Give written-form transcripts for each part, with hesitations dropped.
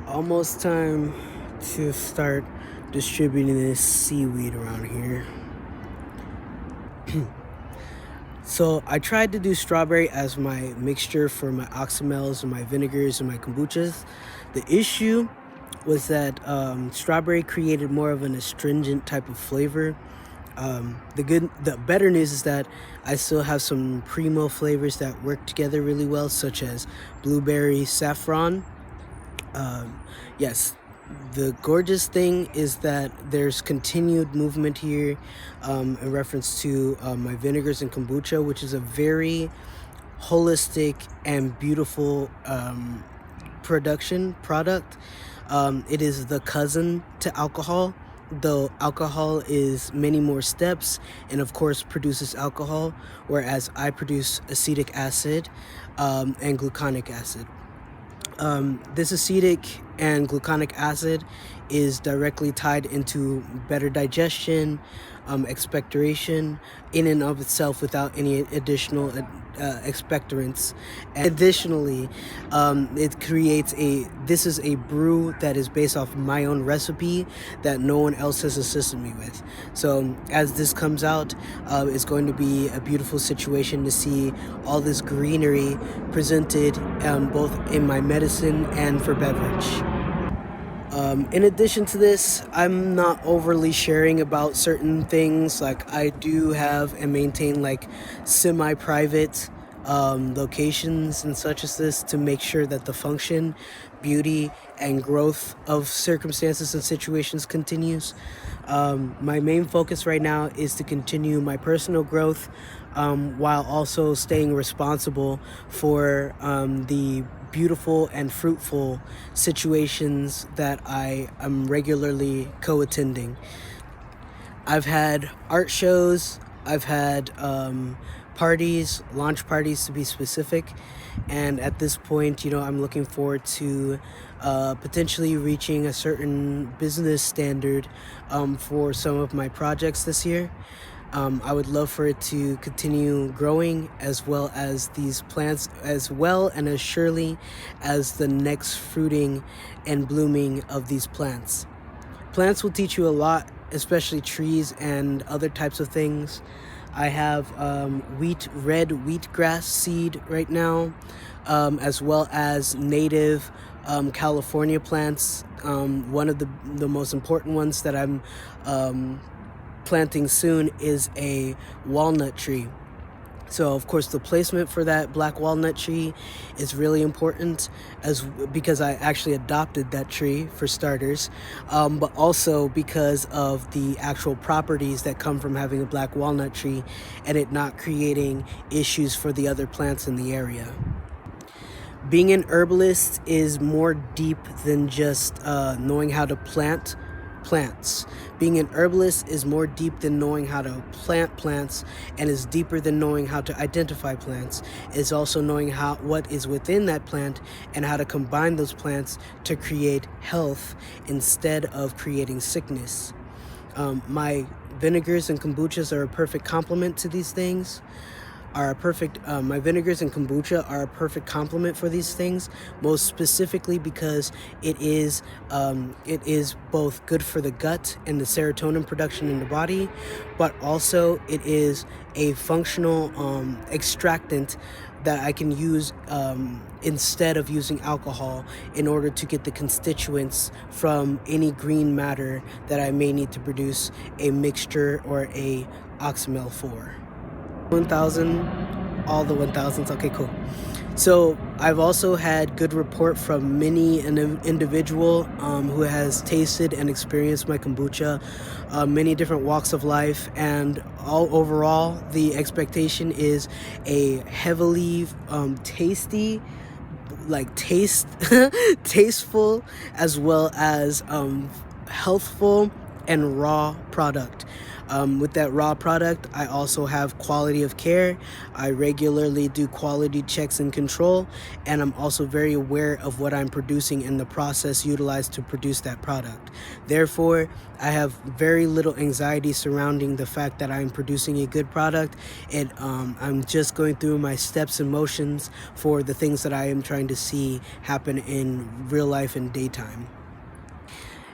Almost time to start distributing this seaweed around here. So I tried to do strawberry as my mixture for my oxymels and my vinegars and my kombuchas. The issue was that strawberry created more of an astringent type of flavor. The better news is that I still have some primo flavors that work together really well, such as blueberry, saffron. Yes, the gorgeous thing is that there's continued movement here in reference to my vinegars and kombucha, which is a very holistic and beautiful product. It is the cousin to alcohol, though alcohol is many more steps and of course produces alcohol, whereas I produce acetic acid and gluconic acid. This acetic and gluconic acid is directly tied into better digestion, expectoration in and of itself without any additional expectorants. Additionally, this is a brew that is based off my own recipe that no one else has assisted me with. So as this comes out, it's going to be a beautiful situation to see all this greenery presented both in my medicine and for beverage. In addition to this, I'm not overly sharing about certain things. Like I do have and maintain like semi-private locations and such as this to make sure that the function, beauty, and growth of circumstances and situations continues. My main focus right now is to continue my personal growth while also staying responsible for the beautiful and fruitful situations that I am regularly co-attending. I've had art shows, I've had parties, launch parties to be specific, and at this point, I'm looking forward to potentially reaching a certain business standard for some of my projects this year. I would love for it to continue growing as well as these plants, as well and as surely as the next fruiting and blooming of these plants. Plants will teach you a lot, especially trees and other types of things. I have red wheatgrass seed right now, as well as native California plants. One of the most important ones that I'm planting soon is a walnut tree. So of course the placement for that black walnut tree is really important because I actually adopted that tree for starters, but also because of the actual properties that come from having a black walnut tree and it not creating issues for the other plants in the area. Being an herbalist is more deep than just knowing how to plant plants. Being an herbalist is more deep than knowing how to plant plants, and is deeper than knowing how to identify plants. It's also knowing what is within that plant and how to combine those plants to create health instead of creating sickness. My vinegars and kombuchas are a perfect complement to these things. My vinegars and kombucha are a perfect complement for these things, most specifically because it is both good for the gut and the serotonin production in the body, but also it is a functional extractant that I can use instead of using alcohol in order to get the constituents from any green matter that I may need to produce a mixture or a oxymel for. 1,000, all the 1,000s. Okay, cool. So I've also had good report from an individual who has tasted and experienced my kombucha, many different walks of life, and overall the expectation is a heavily tasty, tasteful, as well as healthful and raw product. With that raw product, I also have quality of care. I regularly do quality checks and control, and I'm also very aware of what I'm producing and the process utilized to produce that product. Therefore, I have very little anxiety surrounding the fact that I'm producing a good product. I'm just going through my steps and motions for the things that I am trying to see happen in real life and daytime.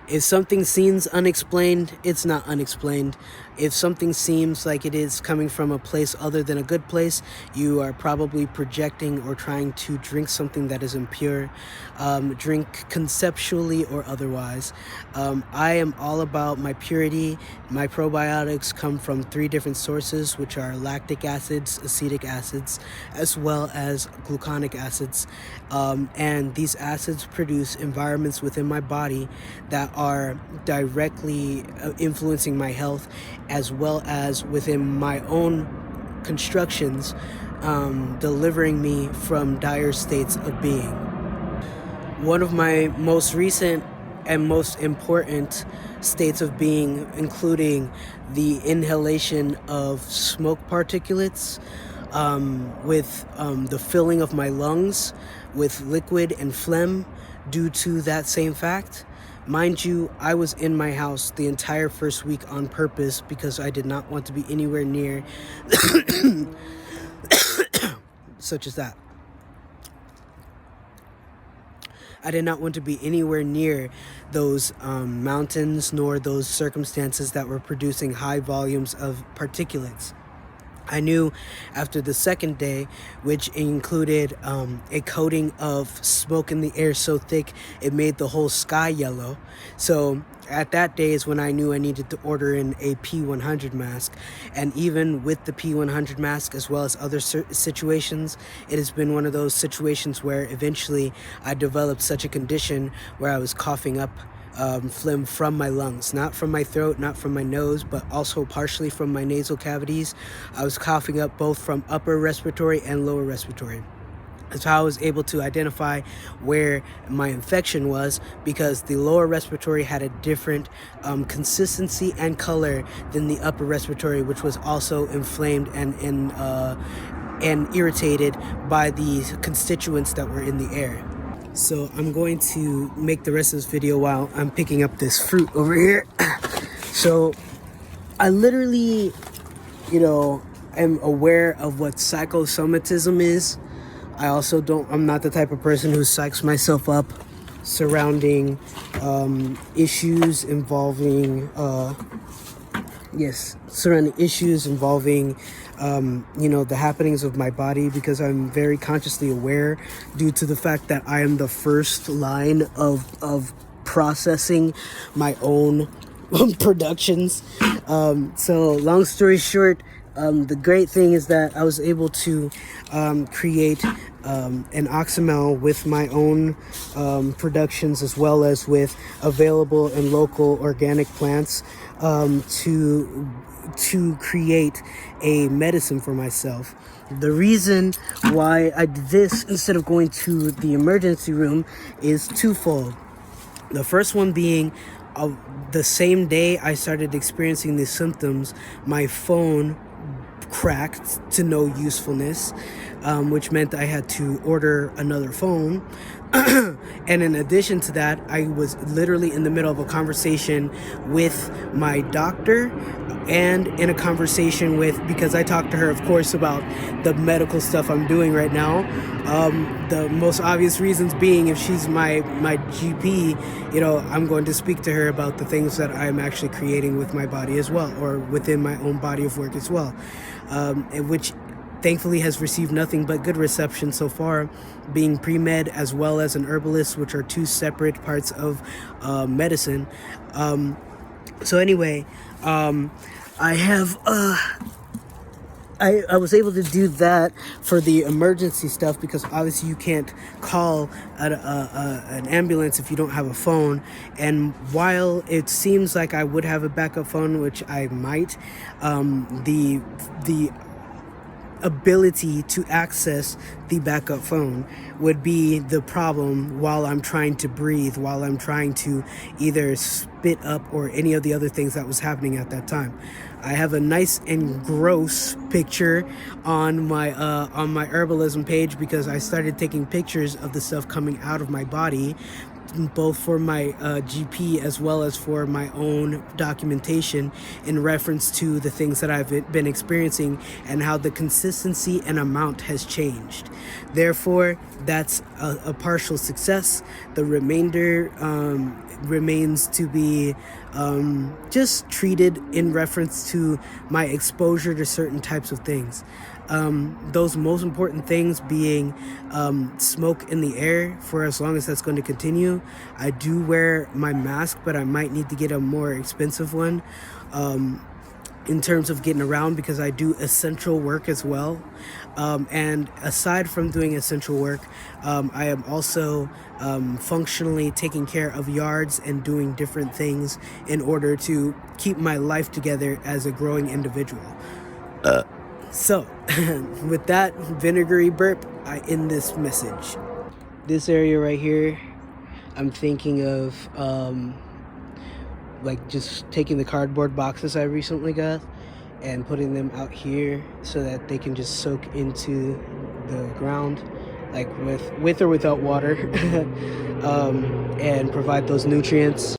If something seems unexplained, it's not unexplained. If something seems like it is coming from a place other than a good place, you are probably projecting or trying to drink something that is impure. Drink conceptually or otherwise. I am all about my purity. My probiotics come from 3 different sources, which are lactic acids, acetic acids, as well as gluconic acids. And these acids produce environments within my body that are directly influencing my health, as well as within my own constructions, delivering me from dire states of being. One of my most recent and most important states of being, including the inhalation of smoke particulates, with the filling of my lungs with liquid and phlegm due to that same fact. Mind you, I was in my house the entire first week on purpose because I did not want to be anywhere near such as that. I did not want to be anywhere near those mountains nor those circumstances that were producing high volumes of particulates. I knew after the second day, which included a coating of smoke in the air so thick it made the whole sky yellow. So at that day is when I knew I needed to order in a P100 mask. And even with the P100 mask, as well as other situations, it has been one of those situations where eventually I developed such a condition where I was coughing up phlegm from my lungs, not from my throat, not from my nose, but also partially from my nasal cavities. I was coughing up both from upper respiratory and lower respiratory. That's how I was able to identify where my infection was, because the lower respiratory had a different consistency and color than the upper respiratory, which was also inflamed and irritated by the constituents that were in the air. So I'm going to make the rest of this video while I'm picking up this fruit over here. So I literally, am aware of what psychosomatism is. I'm not the type of person who psychs myself up surrounding issues involving the happenings of my body, because I'm very consciously aware, due to the fact that I am the first line of processing my own productions. So long story short, the great thing is that I was able to create an Oxymel with my own productions, as well as with available and local organic plants, to create a medicine for myself. The reason why I did this instead of going to the emergency room is twofold. The first one being, the same day I started experiencing these symptoms, my phone cracked to no usefulness, which meant I had to order another phone. And in addition to that, I was literally in the middle of a conversation with my doctor, and in a conversation because I talked to her, of course, about the medical stuff I'm doing right now. The most obvious reasons being, if she's my GP, I'm going to speak to her about the things that I'm actually creating with my body as well, or within my own body of work as well, which thankfully has received nothing but good reception so far, being pre-med as well as an herbalist, which are 2 separate parts of medicine. So anyway, I have I was able to do that for the emergency stuff, because obviously you can't call an ambulance if you don't have a phone. And while it seems like I would have a backup phone, which I might, the ability to access the backup phone would be the problem while I'm trying to breathe, while I'm trying to either spit up or any of the other things that was happening at that time. I have a nice and gross picture on my herbalism page because I started taking pictures of the stuff coming out of my body, both for my GP as well as for my own documentation in reference to the things that I've been experiencing and how the consistency and amount has changed. Therefore, that's a partial success. The remainder remains to be just treated in reference to my exposure to certain types of things. Those most important things being smoke in the air for as long as that's going to continue. I do wear my mask, but I might need to get a more expensive one in terms of getting around because I do essential work as well. And aside from doing essential work, I am also functionally taking care of yards and doing different things in order to keep my life together as a growing individual. So, with that vinegary burp, I end this message. This area right here, I'm thinking of like just taking the cardboard boxes I recently got and putting them out here so that they can just soak into the ground, like with or without water, and provide those nutrients.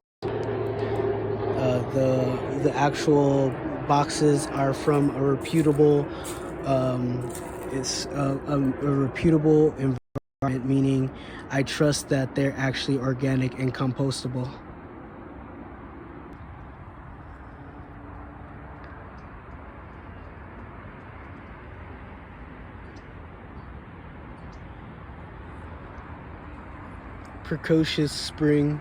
The actual boxes are from a reputable reputable environment, meaning I trust that they're actually organic and compostable. Precocious spring.